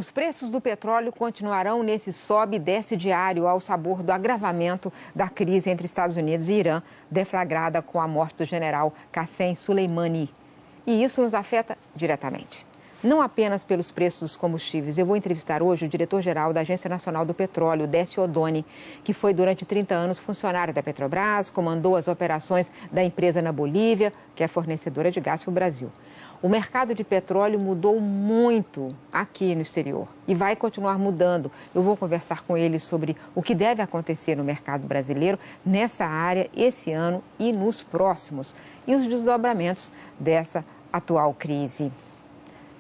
Os preços do petróleo continuarão nesse sobe e desce diário ao sabor do agravamento da crise entre Estados Unidos e Irã, deflagrada com a morte do general Qassem Soleimani. E isso nos afeta diretamente. Não apenas pelos preços dos combustíveis. Eu vou entrevistar hoje o diretor-geral da Agência Nacional do Petróleo, Décio Oddoni, que foi durante 30 anos funcionário da Petrobras, comandou as operações da empresa na Bolívia, que é fornecedora de gás para o Brasil. O mercado de petróleo mudou muito aqui no exterior e vai continuar mudando. Eu vou conversar com ele sobre o que deve acontecer no mercado brasileiro nessa área esse ano e nos próximos e os desdobramentos dessa atual crise.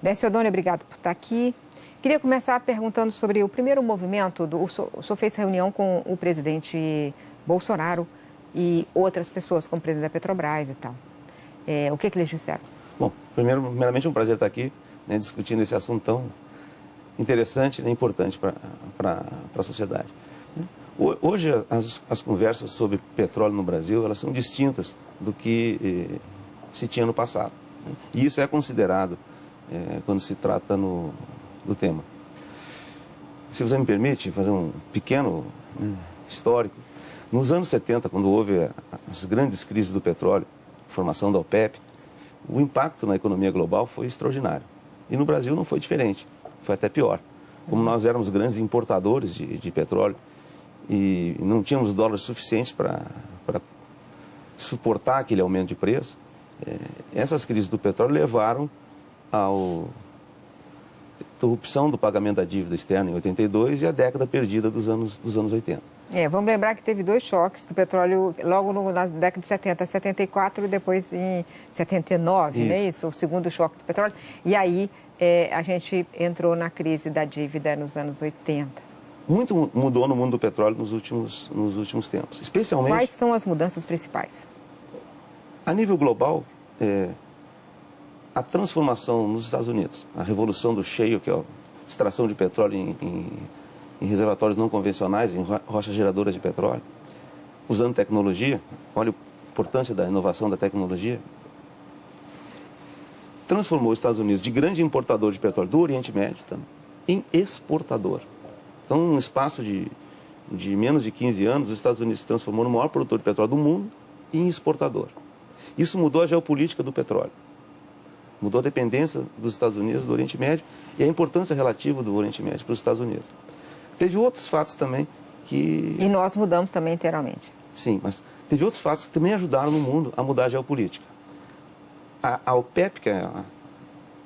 Décio Oddoni, obrigado por estar aqui. Queria começar perguntando sobre o primeiro movimento. O senhor fez reunião com o presidente Bolsonaro e outras pessoas, como o presidente da Petrobras e tal. O que eles disseram? Bom, primeiramente é um prazer estar aqui, né, discutindo esse assunto tão interessante e importante para a sociedade. Hoje, as conversas sobre petróleo no Brasil, elas são distintas do que se tinha no passado. Né? E isso é considerado quando se trata do tema. Se você me permite fazer um pequeno histórico, nos anos 70, quando houve as grandes crises do petróleo, formação da OPEP, o impacto na economia global foi extraordinário. E no Brasil não foi diferente, foi até pior. Como nós éramos grandes importadores de petróleo e não tínhamos dólares suficientes para suportar aquele aumento de preço, essas crises do petróleo levaram à interrupção do pagamento da dívida externa em 82 e a década perdida dos anos 80. Vamos lembrar que teve dois choques do petróleo logo na década de 70, 74 e depois em 79, isso. Não é isso? O segundo choque do petróleo. E aí a gente entrou na crise da dívida nos anos 80. Muito mudou no mundo do petróleo nos últimos tempos, especialmente... Quais são as mudanças principais? A nível global, a transformação nos Estados Unidos, a revolução do shale, que é a extração de petróleo em reservatórios não convencionais, em rochas geradoras de petróleo, usando tecnologia, olha a importância da inovação da tecnologia, transformou os Estados Unidos de grande importador de petróleo do Oriente Médio também, em exportador. Então, num espaço de menos de 15 anos, os Estados Unidos se transformou no maior produtor de petróleo do mundo em exportador. Isso mudou a geopolítica do petróleo. Mudou a dependência dos Estados Unidos do Oriente Médio e a importância relativa do Oriente Médio para os Estados Unidos. Teve outros fatos também que... E nós mudamos também inteiramente. Sim, mas teve outros fatos que também ajudaram no mundo a mudar a geopolítica. A OPEP, que é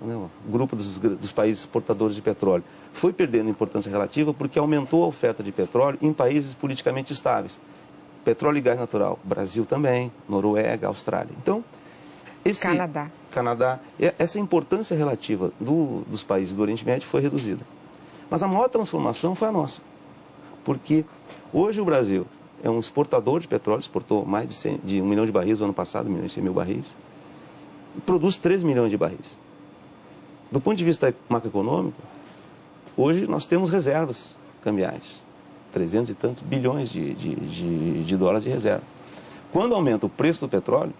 o grupo dos países exportadores de petróleo, foi perdendo importância relativa porque aumentou a oferta de petróleo em países politicamente estáveis. Petróleo e gás natural, Brasil também, Noruega, Austrália. Então, Canadá, essa importância relativa dos países do Oriente Médio foi reduzida. Mas a maior transformação foi a nossa, porque hoje o Brasil é um exportador de petróleo, exportou mais de 1 milhão de barris no ano passado, 1 milhão e 100 mil barris, e produz 3 milhões de barris. Do ponto de vista macroeconômico, hoje nós temos reservas cambiais, 300 e tantos bilhões de dólares de reserva. Quando aumenta o preço do petróleo,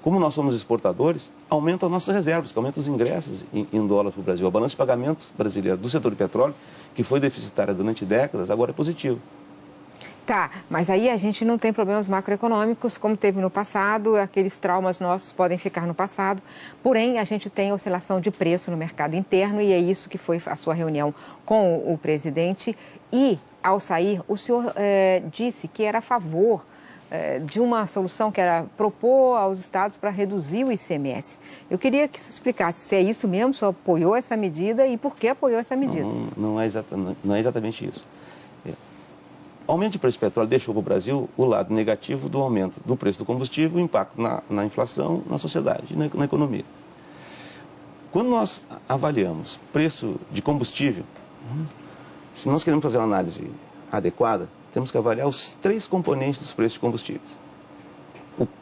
como nós somos exportadores, aumentam as nossas reservas, que aumentam os ingressos em dólar para o Brasil. A balança de pagamentos brasileira do setor de petróleo, que foi deficitária durante décadas, agora é positivo. Tá, mas aí a gente não tem problemas macroeconômicos como teve no passado, aqueles traumas nossos podem ficar no passado, porém a gente tem oscilação de preço no mercado interno e é isso que foi a sua reunião com o presidente e, ao sair, o senhor disse que era a favor de uma solução que era propor aos estados para reduzir o ICMS. Eu queria que você explicasse se é isso mesmo, se apoiou essa medida e por que apoiou essa medida. Não é exatamente isso. O aumento de preço do petróleo deixou para o Brasil o lado negativo do aumento do preço do combustível, o impacto na inflação, na sociedade, na economia. Quando nós avaliamos preço de combustível, se nós queremos fazer uma análise adequada, temos que avaliar os 3 componentes dos preços de combustíveis.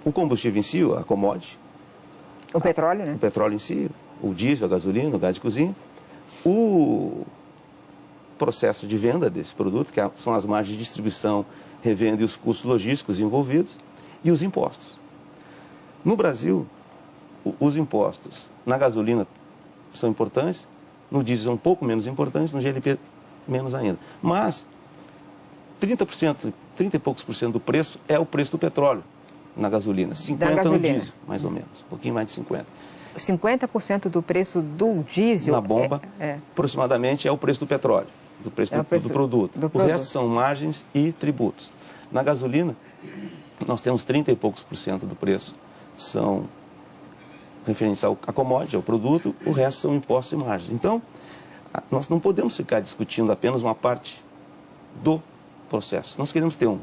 O combustível em si, a commodity. O petróleo, né? O petróleo em si, o diesel, a gasolina, o gás de cozinha. O processo de venda desse produto, que são as margens de distribuição, revenda e os custos logísticos envolvidos. E os impostos. No Brasil, os impostos na gasolina são importantes, No diesel um pouco menos importante, no GLP menos ainda. Mas 30% e poucos por cento do preço é o preço do petróleo na gasolina. 50% no diesel, mais ou menos. Um pouquinho mais de 50%. 50% do preço do diesel... Na bomba, aproximadamente, é o preço do petróleo, do preço do produto. O resto são margens e tributos. Na gasolina, nós temos 30 e poucos por cento do preço são referentes à commodity, ao produto, o resto são impostos e margens. Então, nós não podemos ficar discutindo apenas uma parte do processo. Se nós queremos ter um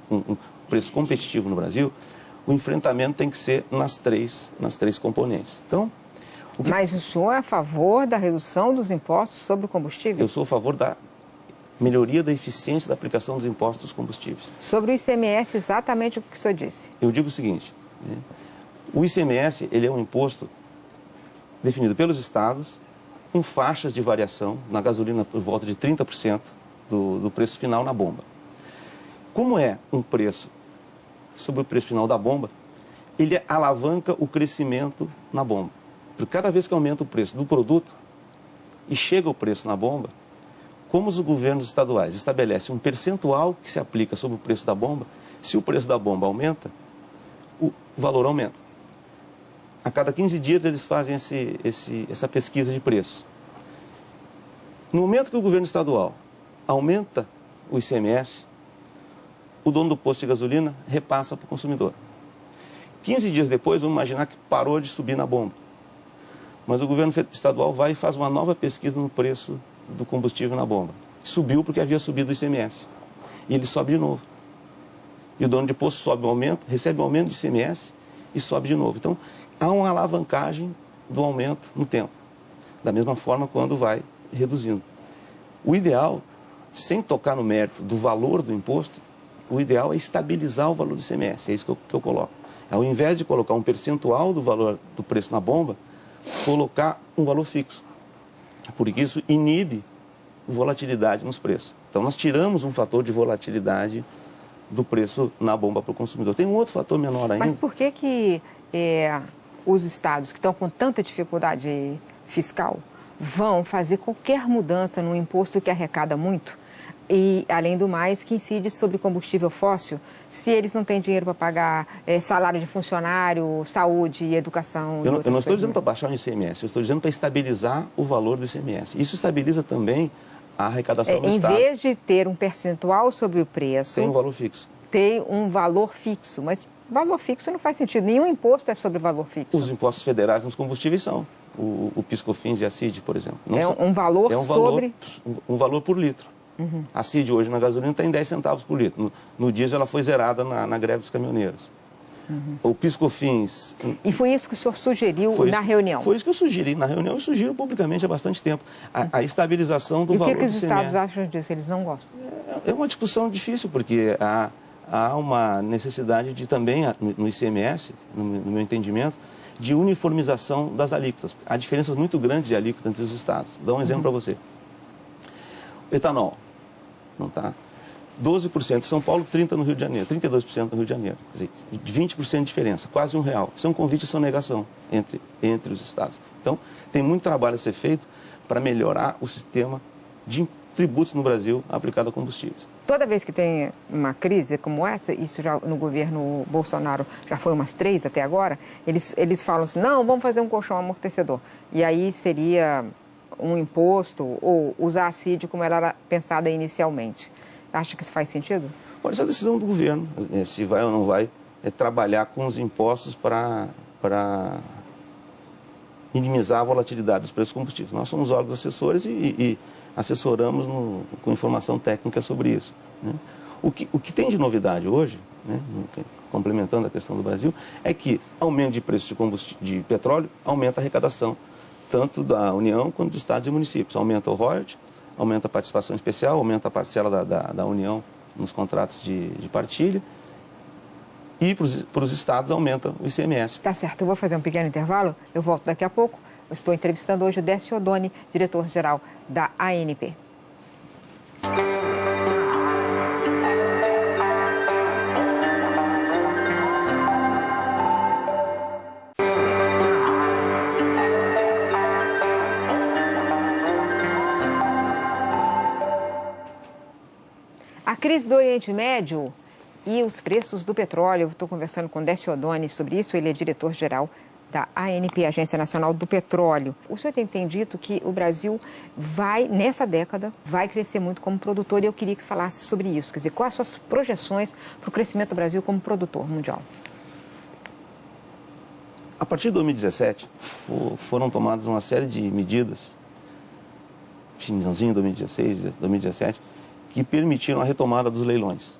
preço competitivo no Brasil, o enfrentamento tem que ser nas três componentes. Então, Mas o senhor é a favor da redução dos impostos sobre o combustível? Eu sou a favor da melhoria da eficiência da aplicação dos impostos dos combustíveis. Sobre o ICMS, exatamente o que o senhor disse. Eu digo o seguinte, né? O ICMS ele é um imposto definido pelos estados, com faixas de variação, na gasolina por volta de 30% do preço final na bomba. Como é um preço sobre o preço final da bomba, ele alavanca o crescimento na bomba. Porque cada vez que aumenta o preço do produto e chega o preço na bomba, como os governos estaduais estabelecem um percentual que se aplica sobre o preço da bomba, se o preço da bomba aumenta, o valor aumenta. A cada 15 dias eles fazem essa pesquisa de preço. No momento que o governo estadual aumenta o ICMS, o dono do posto de gasolina repassa para o consumidor. 15 dias depois, vamos imaginar que parou de subir na bomba. Mas o governo estadual vai e faz uma nova pesquisa no preço do combustível na bomba. Subiu porque havia subido o ICMS. E ele sobe de novo. E o dono de posto sobe um aumento, recebe um aumento de ICMS e sobe de novo. Então, há uma alavancagem do aumento no tempo. Da mesma forma quando vai reduzindo. O ideal, sem tocar no mérito do valor do imposto, o ideal é estabilizar o valor do ICMS. É isso que eu coloco. Ao invés de colocar um percentual do valor do preço na bomba, colocar um valor fixo. Porque isso inibe volatilidade nos preços. Então, nós tiramos um fator de volatilidade do preço na bomba para o consumidor. Tem um outro fator menor ainda. Mas por que os estados que estão com tanta dificuldade fiscal vão fazer qualquer mudança no imposto que arrecada muito e, além do mais, que incide sobre combustível fóssil, se eles não têm dinheiro para pagar salário de funcionário, saúde, educação? Eu não estou dizendo para baixar o ICMS, eu estou dizendo para estabilizar o valor do ICMS. Isso estabiliza também a arrecadação do Estado. Em vez de ter um percentual sobre o preço... Tem um valor fixo. Tem um valor fixo, mas valor fixo não faz sentido. Nenhum imposto é sobre valor fixo. Os impostos federais nos combustíveis são. O PIS/COFINS e a CID, por exemplo. Um valor sobre... Um valor por litro. Uhum. A CID hoje na gasolina está em 10 centavos por litro. No diesel ela foi zerada na greve dos caminhoneiros. Uhum. O PIS/COFINS... E foi isso que o senhor sugeriu na reunião? Foi isso que eu sugeri na reunião. Eu sugiro publicamente há bastante tempo. A estabilização do valor do ICMS. E o que os estados acham disso? Eles não gostam? É uma discussão difícil, porque há uma necessidade de também, no ICMS, no meu entendimento, de uniformização das alíquotas. Há diferenças muito grandes de alíquota entre os estados. Vou dar um exemplo para você. O etanol, não tá? 12% em São Paulo, 30% no Rio de Janeiro, 32% no Rio de Janeiro. Quer dizer, 20% de diferença, quase R$1. Isso é um convite e são negação entre os estados. Então, tem muito trabalho a ser feito para melhorar o sistema de tributos no Brasil aplicado a combustíveis. Toda vez que tem uma crise como essa, isso já no governo Bolsonaro já foi umas 3 até agora, eles falam assim, não, vamos fazer um colchão amortecedor. E aí seria um imposto ou usar a CID como ela era pensada inicialmente. Acha que isso faz sentido? Olha, essa é a decisão do governo, se vai ou não vai trabalhar com os impostos para minimizar a volatilidade dos preços dos combustíveis. Nós somos órgãos assessores e assessoramos com informação técnica sobre isso. Né? O que tem de novidade hoje, né, complementando a questão do Brasil, é que aumento de preço de petróleo aumenta a arrecadação, tanto da União quanto dos estados e municípios. Aumenta o royalty, aumenta a participação especial, aumenta a parcela da União nos contratos de partilha. E para os estados aumenta o ICMS. Tá certo, eu vou fazer um pequeno intervalo, eu volto daqui a pouco. Eu estou entrevistando hoje o Décio Oddoni, diretor-geral da ANP. Crise do Oriente Médio e os preços do petróleo. Eu estou conversando com Décio Oddone sobre isso, ele é diretor-geral da ANP, Agência Nacional do Petróleo. O senhor tem dito que o Brasil vai, nessa década, vai crescer muito como produtor e eu queria que falasse sobre isso. Quer dizer, quais as suas projeções para o crescimento do Brasil como produtor mundial? A partir de 2017, foram tomadas uma série de medidas, finalzinho de 2016, 2017, que permitiram a retomada dos leilões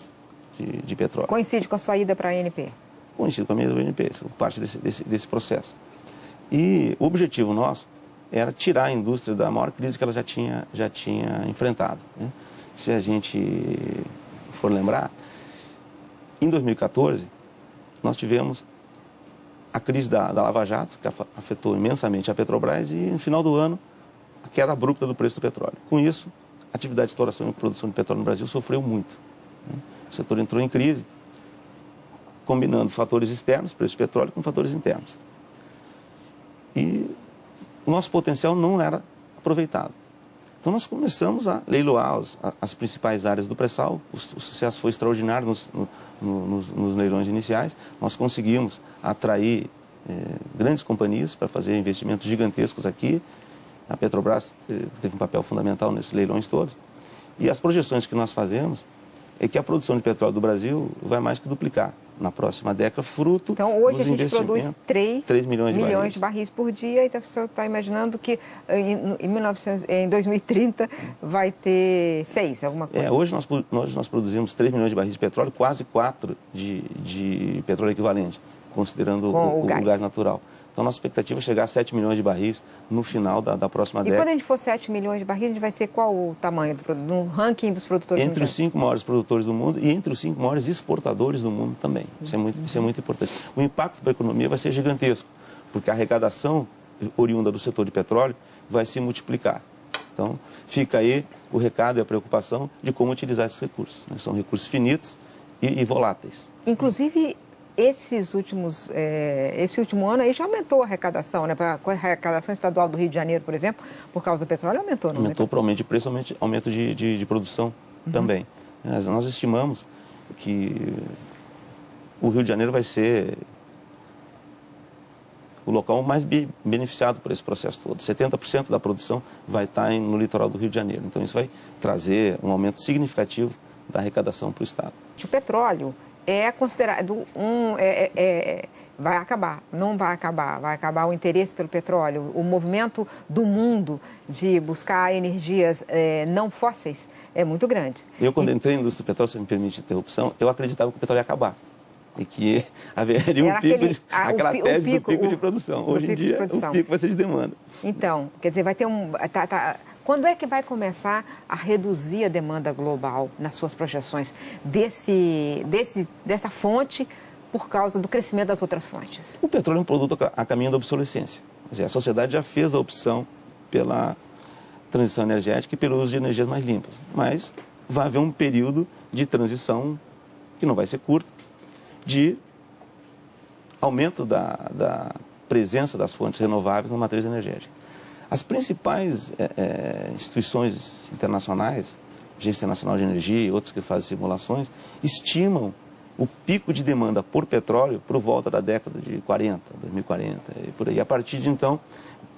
de petróleo. Coincide com a sua ida para a ANP? Coincide com a minha da ANP, parte desse processo. E o objetivo nosso era tirar a indústria da maior crise que ela já tinha enfrentado, né? Se a gente for lembrar, em 2014, nós tivemos a crise da Lava Jato, que afetou imensamente a Petrobras, e no final do ano, a queda abrupta do preço do petróleo. Com isso, a atividade de exploração e produção de petróleo no Brasil sofreu muito, né? O setor entrou em crise, combinando fatores externos, preço do petróleo, com fatores internos. E o nosso potencial não era aproveitado. Então nós começamos a leiloar as principais áreas do pré-sal, o sucesso foi extraordinário nos leilões iniciais, nós conseguimos atrair grandes companhias para fazer investimentos gigantescos aqui, a Petrobras teve um papel fundamental nesses leilões todos, e as projeções que nós fazemos é que a produção de petróleo do Brasil vai mais que duplicar na próxima década, fruto dos investimentos. Então, hoje a gente produz 3 milhões de barris por dia, então você está imaginando que em 2030 vai ter 6, alguma coisa? Hoje nós produzimos 3 milhões de barris de petróleo, quase 4 de petróleo equivalente, considerando o gás natural. Então, nossa expectativa é chegar a 7 milhões de barris no final da próxima década. E quando a gente for 7 milhões de barris, a gente vai ser qual o tamanho no ranking dos produtores mundiais? Entre os 5 maiores produtores do mundo e entre os 5 maiores exportadores do mundo também. Isso é muito importante. O impacto para a economia vai ser gigantesco, porque a arrecadação oriunda do setor de petróleo vai se multiplicar. Então, fica aí o recado e a preocupação de como utilizar esses recursos, né? São recursos finitos e voláteis. Inclusive, esse último ano aí já aumentou a arrecadação, né? A arrecadação estadual do Rio de Janeiro, por exemplo, por causa do petróleo, aumentou, não aumentou? Por aumento de preço, aumento de produção também. Nós estimamos que o Rio de Janeiro vai ser o local mais beneficiado por esse processo todo. 70% da produção vai estar no litoral do Rio de Janeiro. Então, isso vai trazer um aumento significativo da arrecadação para o Estado. O petróleo é considerado vai acabar, não vai acabar o interesse pelo petróleo, o movimento do mundo de buscar energias não fósseis é muito grande. Eu, quando entrei na indústria do petróleo, se me permite interrupção, eu acreditava que o petróleo ia acabar e que haveria aquela tese do pico de produção. Hoje em dia, o pico vai ser de demanda. Então, quer dizer, vai ter quando é que vai começar a reduzir a demanda global nas suas projeções dessa fonte por causa do crescimento das outras fontes? O petróleo é um produto a caminho da obsolescência. Quer dizer, a sociedade já fez a opção pela transição energética e pelo uso de energias mais limpas. Mas vai haver um período de transição que não vai ser curto, de aumento da presença das fontes renováveis na matriz energética. As principais instituições internacionais, Agência Nacional de Energia e outras que fazem simulações, estimam o pico de demanda por petróleo por volta da década de 2040 e por aí. A partir de então,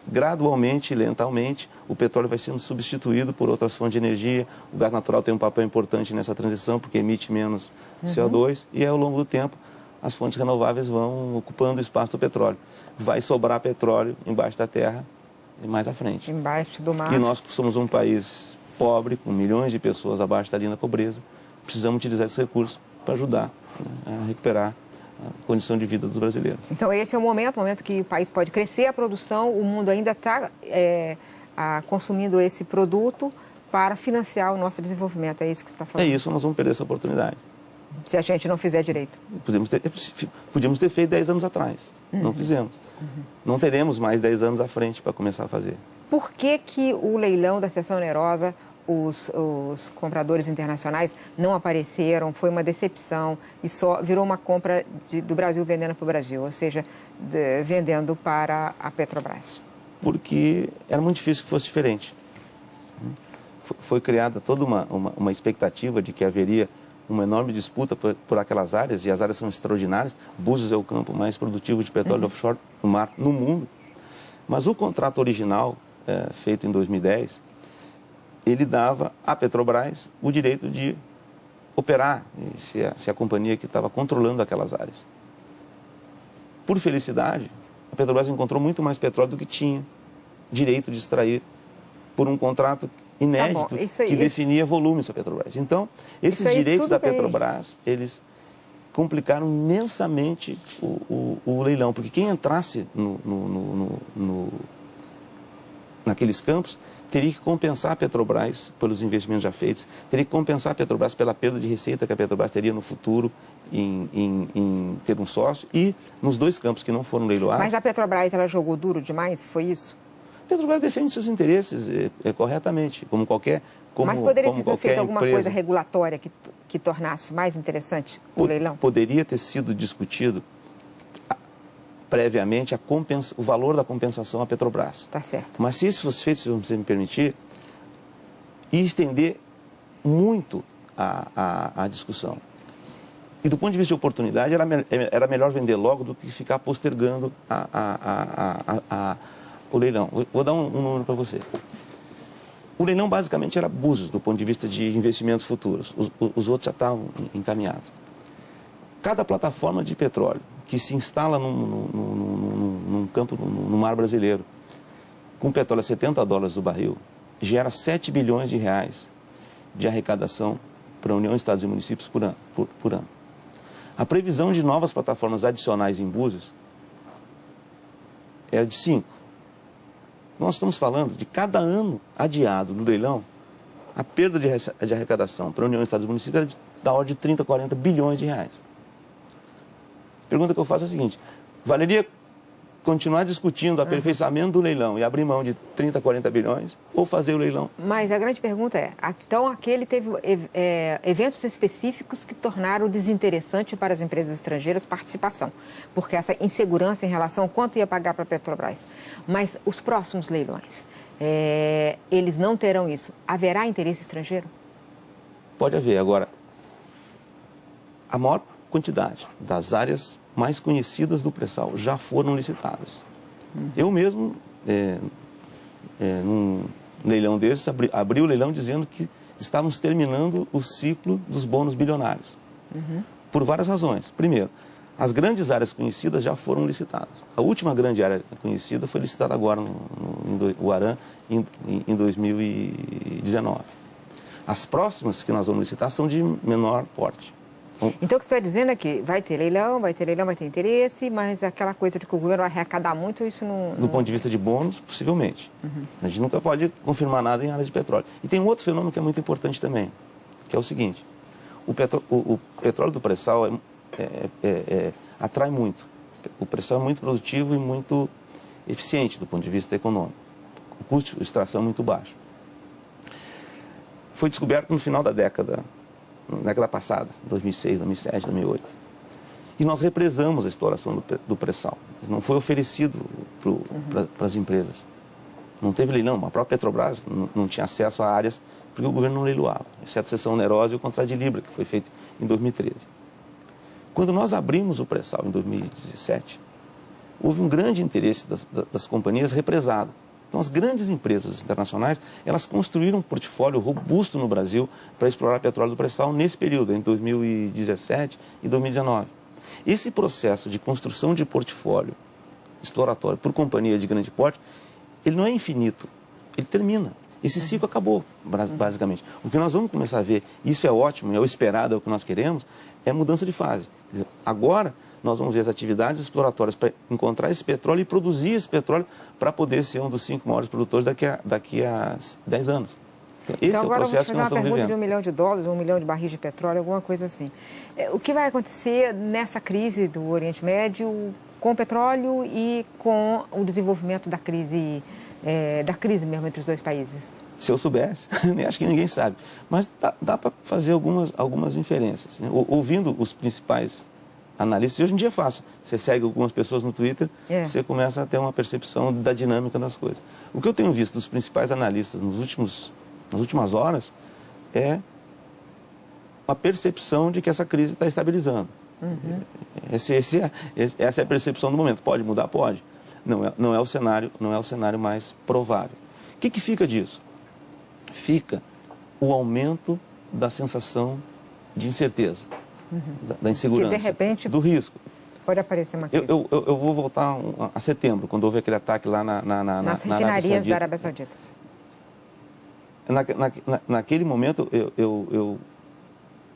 gradualmente, lentamente, o petróleo vai sendo substituído por outras fontes de energia. O gás natural tem um papel importante nessa transição porque emite menos CO2 e ao longo do tempo as fontes renováveis vão ocupando o espaço do petróleo. Vai sobrar petróleo embaixo da terra e mais à frente. Embaixo do mar. E nós somos um país pobre, com milhões de pessoas abaixo da linha da pobreza, precisamos utilizar esses recursos para ajudar, né, a recuperar a condição de vida dos brasileiros. Então esse é o momento que o país pode crescer a produção, o mundo ainda está consumindo esse produto para financiar o nosso desenvolvimento, é isso que você está falando? É isso, nós vamos perder essa oportunidade. Se a gente não fizer direito. Podíamos ter feito 10 anos atrás, não fizemos. Não teremos mais 10 anos à frente para começar a fazer. Por que o leilão da seção onerosa, os compradores internacionais não apareceram, foi uma decepção e só virou uma compra do Brasil vendendo para o Brasil, ou seja, vendendo para a Petrobras? Porque era muito difícil que fosse diferente. Foi criada toda uma expectativa de que haveria uma enorme disputa por aquelas áreas, e as áreas são extraordinárias. Búzios é o campo mais produtivo de petróleo offshore no mar no mundo. Mas o contrato original, feito em 2010, ele dava à Petrobras o direito de operar, se a companhia que estava controlando aquelas áreas. Por felicidade, a Petrobras encontrou muito mais petróleo do que tinha direito de extrair por um contrato inédito que definia volumes para a Petrobras. Então, esses direitos da Petrobras, eles complicaram imensamente o leilão, porque quem entrasse naqueles campos teria que compensar a Petrobras pelos investimentos já feitos, teria que compensar a Petrobras pela perda de receita que a Petrobras teria no futuro em ter um sócio, e nos dois campos que não foram leiloados. Mas a Petrobras, ela jogou duro demais, foi isso? A Petrobras defende seus interesses corretamente, como qualquer Mas poderia ter feito alguma empresa. Coisa regulatória que tornasse mais interessante o leilão? Poderia ter sido discutido previamente o valor da compensação à Petrobras. Tá certo. Mas se isso fosse feito, se você me permitir, ia estender muito a discussão. E do ponto de vista de oportunidade, era melhor vender logo do que ficar postergando o leilão. Vou dar um número para você. O leilão basicamente era Búzios, do ponto de vista de investimentos futuros. Os outros já estavam encaminhados. Cada plataforma de petróleo que se instala num campo, no mar brasileiro, com petróleo a $70 o barril, gera 7 bilhões de reais de arrecadação para a União, Estados e Municípios por ano. A previsão de novas plataformas adicionais em Búzios era de 5. Nós estamos falando de cada ano adiado do leilão, a perda de arrecadação para a União, Estados e Municípios era da ordem de 30, 40 bilhões de reais. A pergunta que eu faço é a seguinte: valeria continuar discutindo o aperfeiçoamento do leilão e abrir mão de 30, 40 bilhões, ou fazer o leilão? Mas a grande pergunta é, então aquele teve eventos específicos que tornaram desinteressante para as empresas estrangeiras participação, porque essa insegurança em relação ao quanto ia pagar para a Petrobras. Mas os próximos leilões, eles não terão isso. Haverá interesse estrangeiro? Pode haver. Agora, a maior quantidade das áreas mais conhecidas do pré-sal já foram licitadas. Eu mesmo, num leilão desses, abri o leilão dizendo que estávamos terminando o ciclo dos bônus bilionários. Por várias razões. Primeiro, as grandes áreas conhecidas já foram licitadas. A última grande área conhecida foi licitada agora, no Arã, em 2019. As próximas que nós vamos licitar são de menor porte. Então o que você está dizendo é que vai ter leilão, vai ter interesse, mas aquela coisa de que o governo vai arrecadar muito, isso não... Do ponto de vista de bônus, possivelmente. A gente nunca pode confirmar nada em área de petróleo. E tem um outro fenômeno que é muito importante também, que é o seguinte: o petróleo do pré-sal atrai muito. O pré-sal é muito produtivo e muito eficiente do ponto de vista econômico. O custo de extração é muito baixo. Foi descoberto no final da década passada, 2006, 2007, 2008. E nós represamos a exploração do pré-sal. Não foi oferecido para as empresas. Não teve leilão. A própria Petrobras não tinha acesso a áreas porque o governo não leiloava, exceto a cessão onerosa e o contrato de Libra, que foi feito em 2013. Quando nós abrimos o pré-sal em 2017, houve um grande interesse das companhias represado. Então, as grandes empresas internacionais, elas construíram um portfólio robusto no Brasil para explorar petróleo do pré-sal nesse período, entre 2017 e 2019. Esse processo de construção de portfólio exploratório por companhia de grande porte, ele não é infinito, ele termina. Esse ciclo acabou, basicamente. O que nós vamos começar a ver, isso é ótimo, é o esperado, é o que nós queremos, é mudança de fase. Quer dizer, agora, nós vamos ver as atividades exploratórias para encontrar esse petróleo e produzir esse petróleo para poder ser um dos 5 maiores produtores daqui a 10 anos. Então, esse é o processo que nós estamos vivendo. Agora vamos fazer uma pergunta de $1 milhão, 1 milhão de barris de petróleo, alguma coisa assim. O que vai acontecer nessa crise do Oriente Médio com o petróleo e com o desenvolvimento da crise mesmo entre os dois países? Se eu soubesse, acho que ninguém sabe. Mas dá para fazer algumas inferências, né? Ouvindo os principais analistas, e hoje em dia é fácil. Você segue algumas pessoas no Twitter, você começa a ter uma percepção da dinâmica das coisas. O que eu tenho visto dos principais analistas nas últimas horas é a percepção de que essa crise está estabilizando. Uhum. Essa é a percepção do momento. Pode mudar? Pode. Não é o cenário mais provável. O que fica disso? Fica o aumento da sensação de incerteza, da insegurança, que de repente, do risco. Pode aparecer uma crise. Eu vou voltar a setembro, quando houve aquele ataque lá na refinarias da Arábia Saudita. Naquele momento, eu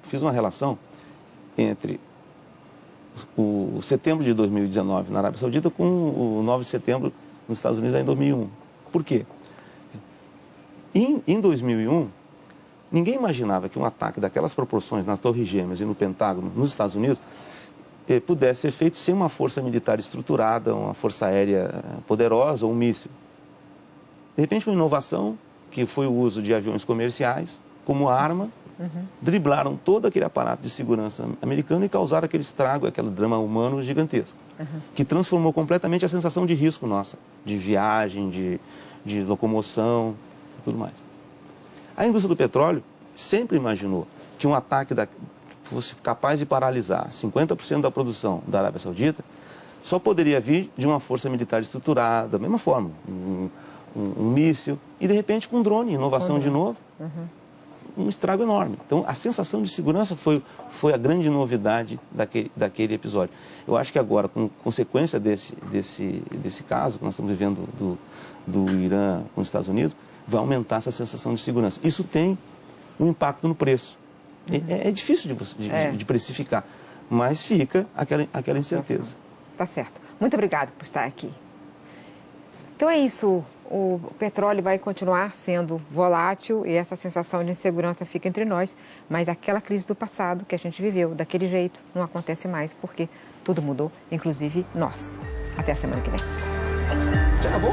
fiz uma relação entre o setembro de 2019 na Arábia Saudita com o 9 de setembro nos Estados Unidos em 2001. Por quê? Em 2001, ninguém imaginava que um ataque daquelas proporções nas Torres Gêmeas e no Pentágono, nos Estados Unidos, pudesse ser feito sem uma força militar estruturada, uma força aérea poderosa ou um míssil. De repente, uma inovação, que foi o uso de aviões comerciais como arma, driblaram todo aquele aparato de segurança americano e causaram aquele estrago, aquele drama humano gigantesco, que transformou completamente a sensação de risco nossa, de viagem, de locomoção e tudo mais. A indústria do petróleo sempre imaginou que um ataque fosse capaz de paralisar 50% da produção da Arábia Saudita, só poderia vir de uma força militar estruturada, da mesma forma, um míssil, e de repente com um drone, inovação de novo, um estrago enorme. Então a sensação de segurança foi a grande novidade daquele episódio. Eu acho que agora, com consequência desse caso que nós estamos vivendo do Irã com os Estados Unidos, vai aumentar essa sensação de segurança. Isso tem um impacto no preço. É difícil de precificar, mas fica aquela incerteza. Tá certo. Muito obrigada por estar aqui. Então é isso. O petróleo vai continuar sendo volátil e essa sensação de insegurança fica entre nós, mas aquela crise do passado que a gente viveu daquele jeito não acontece mais porque tudo mudou, inclusive nós. Até a semana que vem. Já acabou?